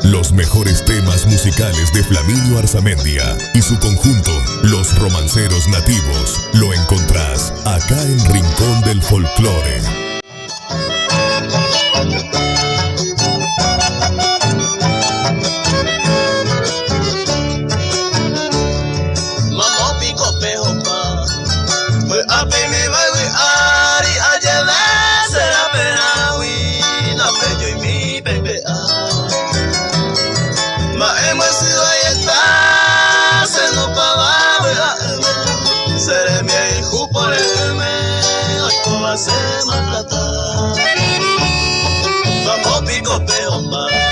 Los mejores temas musicales de Flaminio Arzamendia y su conjunto, Los Romanceros Nativos, lo encontrás acá en Rincón del Folclore. Se maltrata. Vamos pico peomba.